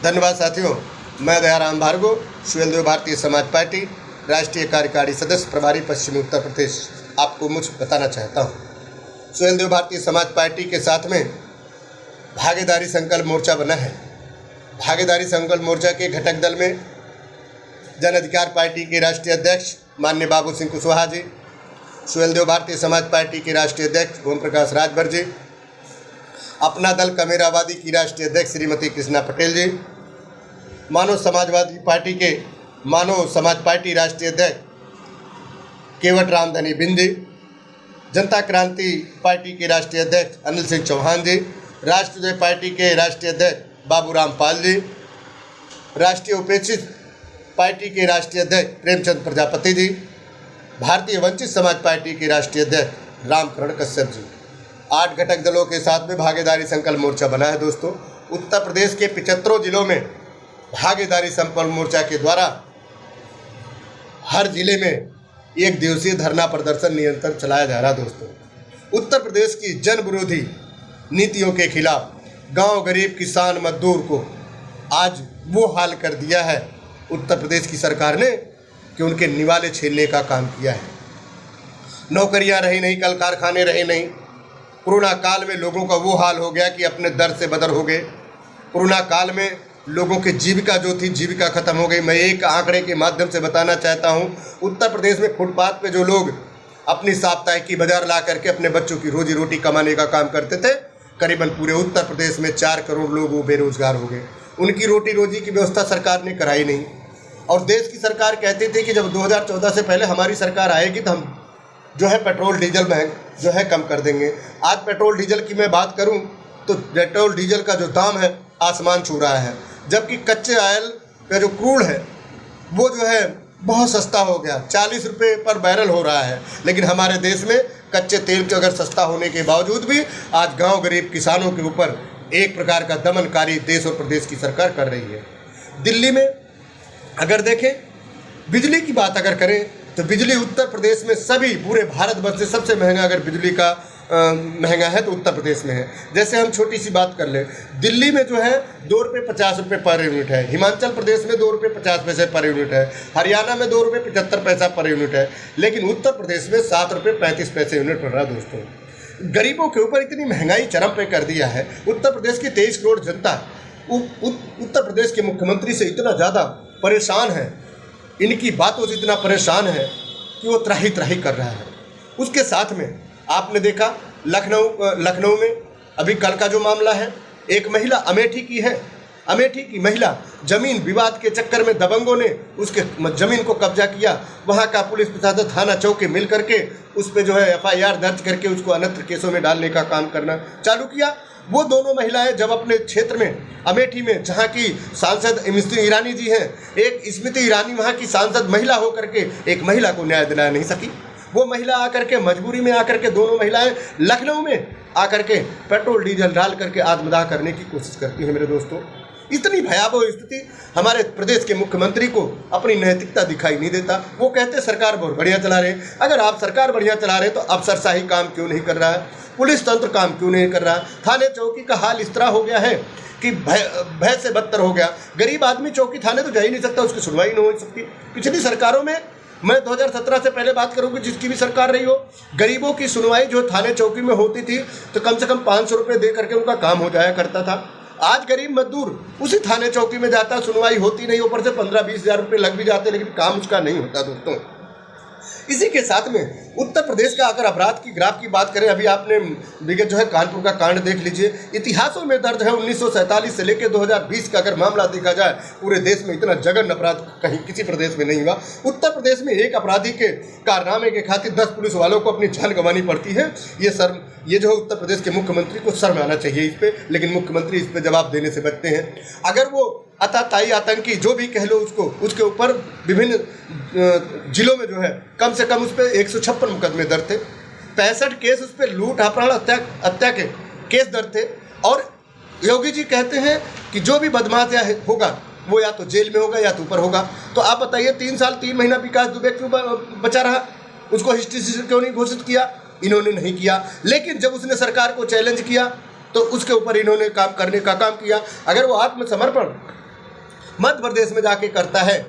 धन्यवाद साथियों। मैं दयाराम भार्गव, सुहेलदेव भारतीय समाज पार्टी राष्ट्रीय कार्यकारी सदस्य प्रभारी पश्चिमी उत्तर प्रदेश, आपको मुझ बताना चाहता हूँ। सुहेलदेव भारतीय समाज पार्टी के साथ में भागीदारी संकल्प मोर्चा बना है। भागीदारी संकल्प मोर्चा के घटक दल में जन अधिकार पार्टी के राष्ट्रीय अध्यक्ष माननीय बाबू सिंह कुशवाहा जी, सुहेलदेव भारतीय समाज पार्टी के राष्ट्रीय अध्यक्ष ओम प्रकाश राजभर जी, अपना दल कमेरावादी की राष्ट्रीय अध्यक्ष श्रीमती कृष्णा पटेल जी, मानव समाजवादी पार्टी के मानव समाज पार्टी राष्ट्रीय अध्यक्ष केवट रामधनी बिंद जी, जनता क्रांति पार्टी के राष्ट्रीय अध्यक्ष अनिल सिंह चौहान जी, राष्ट्रीय पार्टी के राष्ट्रीय अध्यक्ष बाबूराम पाल जी, राष्ट्रीय उपेक्षित पार्टी के राष्ट्रीय अध्यक्ष प्रेमचंद प्रजापति जी, भारतीय वंचित समाज पार्टी के राष्ट्रीय अध्यक्ष रामकरण कश्यप जी। 8 घटक दलों के साथ में भागीदारी संकल्प मोर्चा बना है। दोस्तों, उत्तर प्रदेश के 75 जिलों में भागीदारी संकल्प मोर्चा के द्वारा हर जिले में 1 दिवसीय धरना प्रदर्शन निरंतर चलाया जा रहा है। दोस्तों, उत्तर प्रदेश की जन विरोधी नीतियों के खिलाफ गांव गरीब किसान मजदूर को आज वो हाल कर दिया है उत्तर प्रदेश की सरकार ने कि उनके निवाले छीनने का काम किया है। नौकरियां रही नहीं, कल कारखाने रहे नहीं। कोरोना काल में लोगों का वो हाल हो गया कि अपने दर से बदर हो गए। कोरोना काल में लोगों की जीविका जो थी, जीविका खत्म हो गई। मैं एक आंकड़े के माध्यम से बताना चाहता हूँ, उत्तर प्रदेश में फुटपाथ पे जो लोग अपनी साप्ताहिक की बाजार ला करके अपने बच्चों की रोजी रोटी कमाने का काम करते थे, करीबन पूरे उत्तर प्रदेश में 4 करोड़ लोग वो बेरोजगार हो गए। उनकी रोटी रोजी की व्यवस्था सरकार ने कराई नहीं। और देश की सरकार कहती थी कि जब 2014 से पहले हमारी सरकार आएगी तो हम जो है पेट्रोल डीजल जो है कम कर देंगे। आज पेट्रोल डीजल की मैं बात करूं तो पेट्रोल डीजल का जो दाम है आसमान छू रहा है, जबकि कच्चे ऑयल का जो क्रूड है वो जो है बहुत सस्ता हो गया, 40 रुपये पर बैरल हो रहा है। लेकिन हमारे देश में कच्चे तेल के अगर सस्ता होने के बावजूद भी आज गाँव गरीब किसानों के ऊपर एक प्रकार का दमनकारी देश और प्रदेश की सरकार कर रही है। दिल्ली में अगर देखें, बिजली की बात अगर करें तो बिजली उत्तर प्रदेश में सभी पूरे भारतवर्ष से सबसे महंगा अगर बिजली का महंगा है तो उत्तर प्रदेश में है। जैसे हम छोटी सी बात कर लें, दिल्ली में जो है 2 रुपये 50 रुपये पर यूनिट है, हिमाचल प्रदेश में 2 रुपये 50 पैसे पर यूनिट है, हरियाणा में 2 रुपये 75 पैसा पर यूनिट है, लेकिन उत्तर प्रदेश में 7 रुपये 35 पैसे यूनिट पड़ रहा है। दोस्तों, गरीबों के ऊपर इतनी महंगाई चरम पे कर दिया है। उत्तर प्रदेश की 23 करोड़ जनता उत्तर प्रदेश के मुख्यमंत्री से इतना ज़्यादा परेशान है, इनकी बातों से इतना परेशान है कि वो त्राही त्राही कर रहा है। उसके साथ में आपने देखा लखनऊ में अभी कल का जो मामला है, एक महिला अमेठी की है, अमेठी की महिला जमीन विवाद के चक्कर में दबंगों ने उसके जमीन को कब्जा किया। वहाँ का पुलिस प्रशासन थाना चौकी मिल करके उस पर जो है FIR दर्ज करके उसको अनत्र केसों में डालने का काम करना चालू किया। वो दोनों महिलाएं जब अपने क्षेत्र में अमेठी में, जहाँ की सांसद स्मृति ईरानी जी हैं, एक स्मृति ईरानी वहाँ की सांसद महिला होकर के एक महिला को न्याय दिला नहीं सकी। वो महिला आकर के मजबूरी में आकर के दोनों महिलाएं लखनऊ में आकर के पेट्रोल डीजल डाल करके आत्मदाह करने की कोशिश करती हैं। मेरे दोस्तों, इतनी भयावह स्थिति, हमारे प्रदेश के मुख्यमंत्री को अपनी नैतिकता दिखाई नहीं देता। वो कहते सरकार बहुत बढ़िया चला रहे। अगर आप सरकार बढ़िया चला रहे तो अफसरशाही काम क्यों नहीं कर रहा है, पुलिस तंत्र काम क्यों नहीं कर रहा। थाने चौकी का हाल इस तरह हो गया है कि भय से बदतर हो गया। गरीब आदमी चौकी थाने तो जा ही नहीं सकता, उसकी सुनवाई नहीं हो सकती। पिछली सरकारों में, मैं 2017 से पहले बात करूँगी, जिसकी भी सरकार रही हो, गरीबों की सुनवाई जो थाने चौकी में होती थी तो कम से कम 500 रुपये दे करके उनका काम हो जाया करता था। आज गरीब मजदूर उसी थाने चौकी में जाता, सुनवाई होती नहीं, ऊपर से 15-20 हज़ार रुपये लग भी जाते, लेकिन काम उसका नहीं होता। दोस्तों, इसी के साथ में उत्तर प्रदेश का अगर अपराध की ग्राफ की बात करें, अभी आपने विगत जो है कानपुर का कांड देख लीजिए, इतिहासों में दर्ज है। 1947 से लेकर 2020 का अगर मामला देखा जाए, पूरे देश में इतना जघन्य अपराध कहीं किसी प्रदेश में नहीं हुआ। उत्तर प्रदेश में एक अपराधी के कारनामे के खातिर 10 पुलिस वालों को अपनी जान गंवानी पड़ती है। ये जो उत्तर प्रदेश के मुख्यमंत्री को शर्म आना चाहिए इस पर, लेकिन मुख्यमंत्री इस पर जवाब देने से बचते हैं। अगर वो अताताई आतंकी जो भी कह लो उसको, उसके ऊपर विभिन्न जिलों में जो है कम से कम उस पर 156 मुकदमे दर्ज थे, 65 केस उस पर लूट अपहरण हत्या के केस दर्ज थे। और योगी जी कहते हैं कि जो भी बदमाश होगा वो या तो जेल में होगा या तो ऊपर होगा। तो आप बताइए, 3 साल 3 महीना विकास दुबे क्यों बचा रहा, उसको हिस्ट्री सीजर क्यों नहीं घोषित किया? इन्होंने नहीं किया। लेकिन जब उसने सरकार को चैलेंज किया तो उसके ऊपर इन्होंने काम करने का काम किया। अगर वो आत्मसमर्पण मध्य प्रदेश में जाके करता है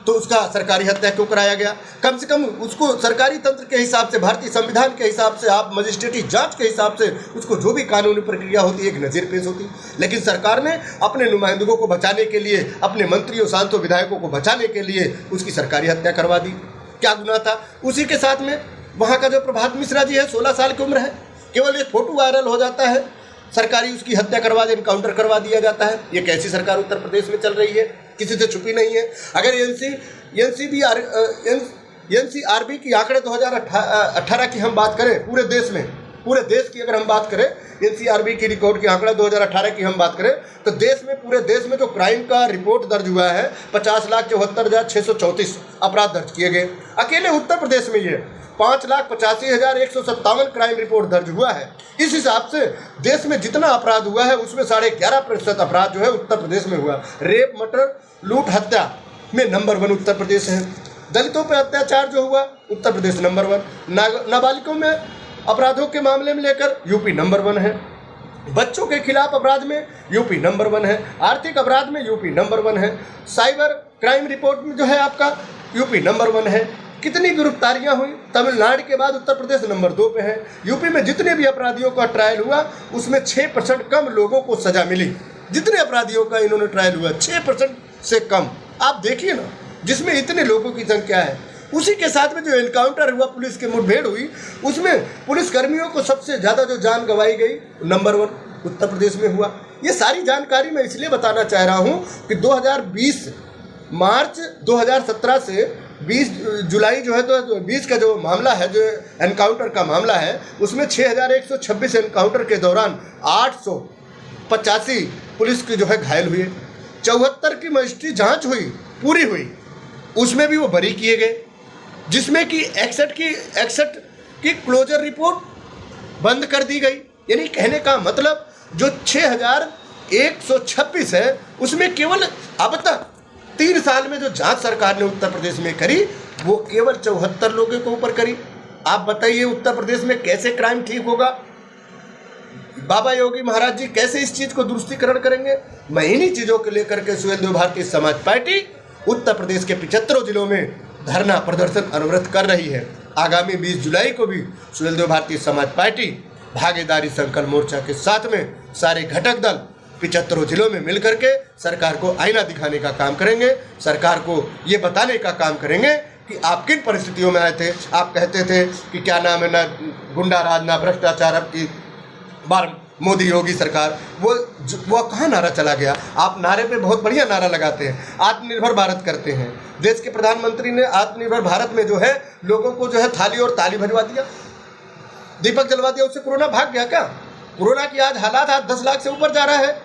तो उसका सरकारी हत्या क्यों कराया गया? कम से कम उसको सरकारी तंत्र के हिसाब से, भारतीय संविधान के हिसाब से, आप मजिस्ट्रेटी जांच के हिसाब से उसको जो भी कानूनी प्रक्रिया होती है एक नज़र पेश होती। लेकिन सरकार ने अपने नुमाइंदों को बचाने के लिए, अपने मंत्रियों, सांसदों, विधायकों को बचाने के लिए उसकी सरकारी हत्या करवा दी। क्या गुनाह था? उसी के साथ में वहाँ का जो प्रभात मिश्रा जी है, 16 साल की उम्र है, केवल एक फोटो वायरल हो जाता है, सरकारी उसकी हत्या करवा दे, एनकाउंटर करवा दिया जाता है। ये कैसी सरकार उत्तर प्रदेश में चल रही है? किसी से छुपी नहीं है। अगर एनसीआरबी की आंकड़े 2018 की हम बात करें, पूरे देश की अगर हम बात करें, एनसीआरबी की रिकॉर्ड की आंकड़ा 2018 की हम बात करें तो पूरे देश में जो क्राइम का रिपोर्ट दर्ज हुआ है 50,74,634 अपराध दर्ज किए गए। अकेले उत्तर प्रदेश में ये 5,85,157 क्राइम रिपोर्ट दर्ज हुआ है। इस हिसाब से देश में जितना अपराध हुआ है उसमें 11.5% अपराध जो है उत्तर प्रदेश में हुआ। रेप, मर्डर, लूट, हत्या में नंबर 1 उत्तर प्रदेश है। दलितों पर अत्याचार जो हुआ उत्तर प्रदेश नंबर 1। नाबालिगों में अपराधों के मामले में लेकर यूपी नंबर 1 है। बच्चों के खिलाफ अपराध में यूपी नंबर 1 है। आर्थिक अपराध में यूपी नंबर 1 है। साइबर क्राइम रिपोर्ट में जो है आपका यूपी नंबर 1 है। कितनी गिरफ्तारियां हुई? तमिलनाडु के बाद उत्तर प्रदेश नंबर 2 पे है। यूपी में जितने भी अपराधियों का ट्रायल हुआ उसमें 6% कम लोगों को सजा मिली। जितने अपराधियों का इन्होंने ट्रायल हुआ 6% से कम। आप देखिए ना, जिसमें इतने लोगों की संख्या है। उसी के साथ में जो एनकाउंटर हुआ, पुलिस की मुठभेड़ हुई, उसमें पुलिसकर्मियों को सबसे ज़्यादा जो जान गंवाई गई नंबर 1 उत्तर प्रदेश में हुआ। ये सारी जानकारी मैं इसलिए बताना चाह रहा हूँ कि 2020 मार्च 2017 से 20 जुलाई जो है तो 20 का जो मामला है, जो एनकाउंटर का मामला है, उसमें 6,126 एनकाउंटर के दौरान 885 पुलिस की जो है घायल हुए। 74 की मजिस्ट्रेटी जांच हुई, पूरी हुई, उसमें भी वो बरी किए गए। जिसमें कि 61 की क्लोजर रिपोर्ट बंद कर दी गई। यानी कहने का मतलब जो 6,126 है उसमें केवल अब तक 3 साल में जो जांच सरकार ने उत्तर प्रदेश में करी वो केवल 74 लोगों के ऊपर करी। आप बताइए उत्तर प्रदेश में कैसे क्राइम ठीक होगा? बाबा योगी महाराज जी कैसे इस चीज़ को दुरुस्तीकरण करेंगे? मैं इन्हीं चीज़ों को लेकर के सुहेलदेव भारतीय समाज पार्टी उत्तर प्रदेश के 75 जिलों में धरना प्रदर्शन अनवरत कर रही है। आगामी 20 जुलाई को भी सुहेलदेव भारतीय समाज पार्टी भागीदारी संकल्प मोर्चा के साथ में सारे घटक दल 75 जिलों में मिलकर के सरकार को आईना दिखाने का काम करेंगे। सरकार को ये बताने का काम करेंगे कि आप किन परिस्थितियों में आए थे। आप कहते थे कि क्या नाम है, ना गुंडा राज, ना भ्रष्टाचार, अब की बार मोदी योगी सरकार, वो कहाँ नारा चला गया? आप नारे पे बहुत बढ़िया नारा लगाते हैं, आत्मनिर्भर भारत करते हैं। देश के प्रधानमंत्री ने आत्मनिर्भर भारत में जो है लोगों को जो है थाली और ताली भिजवा दिया, दीपक जलवा दिया। उससे कोरोना भाग गया क्या? कोरोना की आज हालात 10 लाख से ऊपर जा रहा है।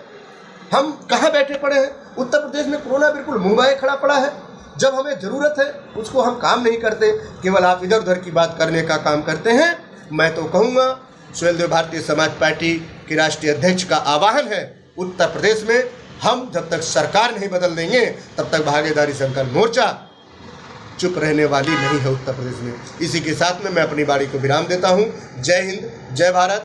हम कहाँ बैठे पड़े हैं? उत्तर प्रदेश में कोरोना बिल्कुल मुंह खड़ा पड़ा है। जब हमें ज़रूरत है उसको हम काम नहीं करते, केवल आप इधर उधर की बात करने का काम करते हैं। मैं तो कहूँगा सुहेलदेव भारतीय समाज पार्टी के राष्ट्रीय अध्यक्ष का आह्वान है, उत्तर प्रदेश में हम जब तक सरकार नहीं बदल देंगे तब तक भागीदारी संकल्प मोर्चा चुप रहने वाली नहीं है उत्तर प्रदेश में। इसी के साथ में मैं अपनी बारी को विराम देता हूँ। जय हिंद, जय भारत।